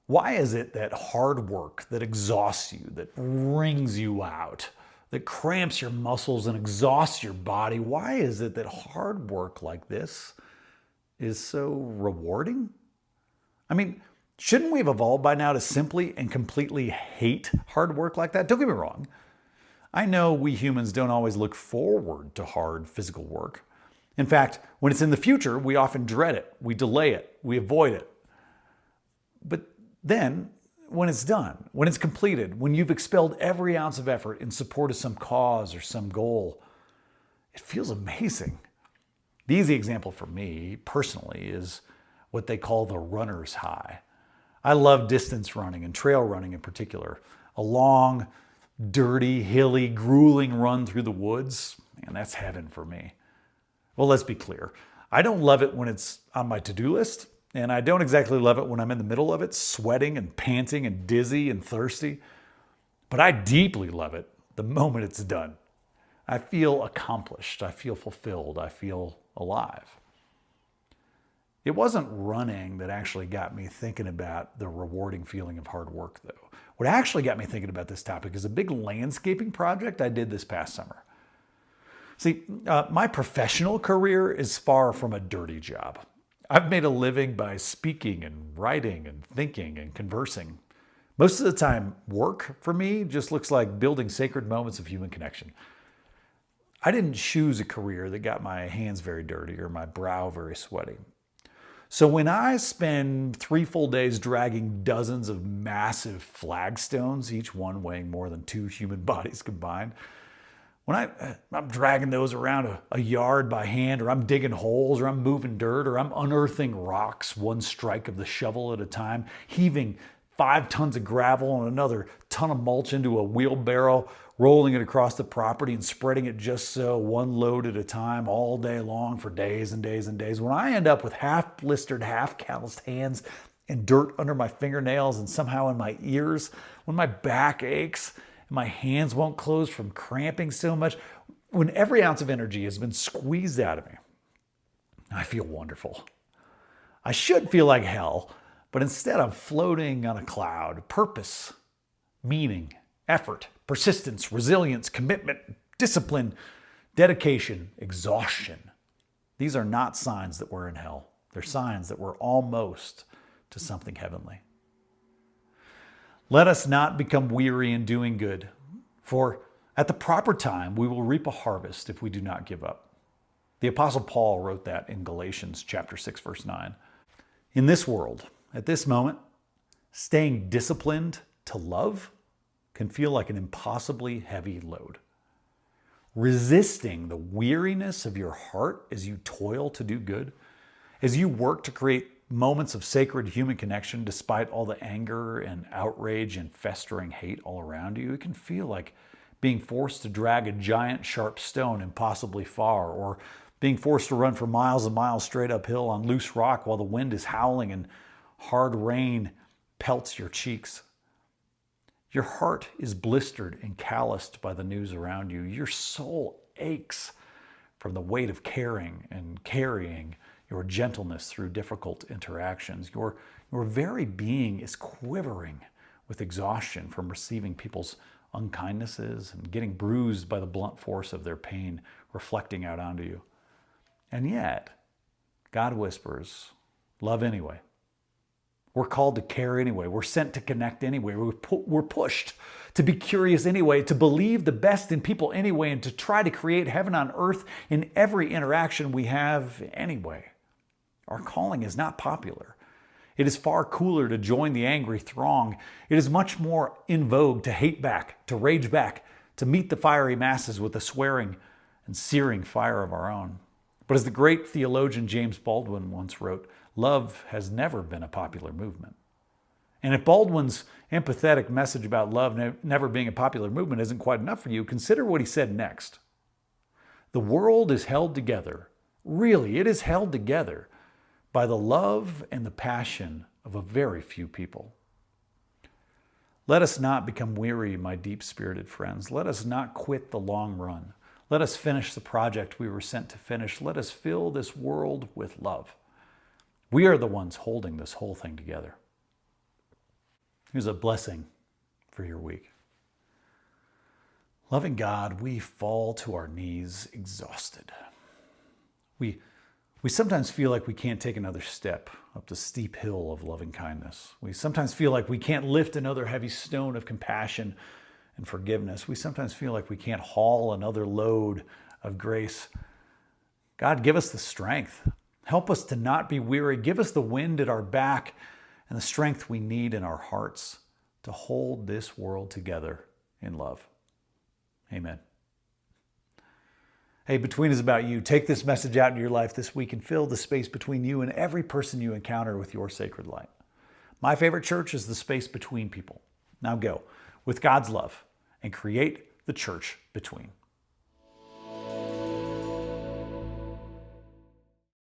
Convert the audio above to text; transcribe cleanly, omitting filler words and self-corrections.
Why is it that hard work that exhausts you, that wrings you out, that cramps your muscles and exhausts your body, why is it that hard work like this is so rewarding? I mean, shouldn't we have evolved by now to simply and completely hate hard work like that? Don't get me wrong. I know we humans don't always look forward to hard physical work. In fact, when it's in the future, we often dread it, we delay it, we avoid it. But then, when it's done, when it's completed, when you've expelled every ounce of effort in support of some cause or some goal, it feels amazing. The easy example for me, personally, is what they call the runner's high. I love distance running and trail running in particular. A long, dirty, hilly, grueling run through the woods, man, that's heaven for me. Well, let's be clear. I don't love it when it's on my to-do list, and I don't exactly love it when I'm in the middle of it, sweating and panting and dizzy and thirsty. But I deeply love it the moment it's done. I feel accomplished. I feel fulfilled. I feel alive. It wasn't running that actually got me thinking about the rewarding feeling of hard work, though. What actually got me thinking about this topic is a big landscaping project I did this past summer. See, my professional career is far from a dirty job. I've made a living by speaking and writing and thinking and conversing. Most of the time, work for me just looks like building sacred moments of human connection. I didn't choose a career that got my hands very dirty or my brow very sweaty. So when I spend 3 full days dragging dozens of massive flagstones, each one weighing more than 2 human bodies combined, when I'm dragging those around a yard by hand, or I'm digging holes, or I'm moving dirt, or I'm unearthing rocks one strike of the shovel at a time, heaving 5 tons of gravel and another ton of mulch into a wheelbarrow, rolling it across the property and spreading it just so, one load at a time, all day long for days and days and days. When I end up with half blistered, half calloused hands and dirt under my fingernails and somehow in my ears, when my back aches, my hands won't close from cramping so much, when every ounce of energy has been squeezed out of me, I feel wonderful. I should feel like hell, but instead I'm floating on a cloud. Purpose, meaning, effort, persistence, resilience, commitment, discipline, dedication, exhaustion. These are not signs that we're in hell. They're signs that we're almost to something heavenly. Let us not become weary in doing good, for at the proper time we will reap a harvest if we do not give up. The Apostle Paul wrote that in Galatians chapter 6, verse 9. In this world, at this moment, staying disciplined to love can feel like an impossibly heavy load. Resisting the weariness of your heart as you toil to do good, as you work to create moments of sacred human connection despite all the anger and outrage and festering hate all around you, it can feel like being forced to drag a giant sharp stone impossibly far, or being forced to run for miles and miles straight uphill on loose rock while the wind is howling and hard rain pelts your cheeks. Your heart is blistered and calloused by the news around you. Your soul aches from the weight of caring and carrying your gentleness through difficult interactions. Your very being is quivering with exhaustion from receiving people's unkindnesses and getting bruised by the blunt force of their pain reflecting out onto you. And yet, God whispers, love anyway. We're called to care anyway. We're sent to connect anyway. We're pushed to be curious anyway, to believe the best in people anyway, and to try to create heaven on earth in every interaction we have anyway. Our calling is not popular. It is far cooler to join the angry throng. It is much more in vogue to hate back, to rage back, to meet the fiery masses with the swearing and searing fire of our own. But as the great theologian James Baldwin once wrote, love has never been a popular movement. And if Baldwin's empathetic message about love never being a popular movement isn't quite enough for you, consider what he said next. The world is held together, really, it is held together by the love and the passion of a very few people. Let us not become weary, my deep-spirited friends. Let us not quit the long run. Let us finish the project we were sent to finish. Let us fill this world with love. We are the ones holding this whole thing together. Here's a blessing for your week. Loving God, we fall to our knees exhausted. We sometimes feel like we can't take another step up the steep hill of loving kindness. We sometimes feel like we can't lift another heavy stone of compassion and forgiveness. We sometimes feel like we can't haul another load of grace. God, give us the strength. Help us to not be weary. Give us the wind at our back and the strength we need in our hearts to hold this world together in love. Amen. Hey, Between is about you. Take this message out into your life this week and fill the space between you and every person you encounter with your sacred light. My favorite church is the space between people. Now go with God's love and create the church between.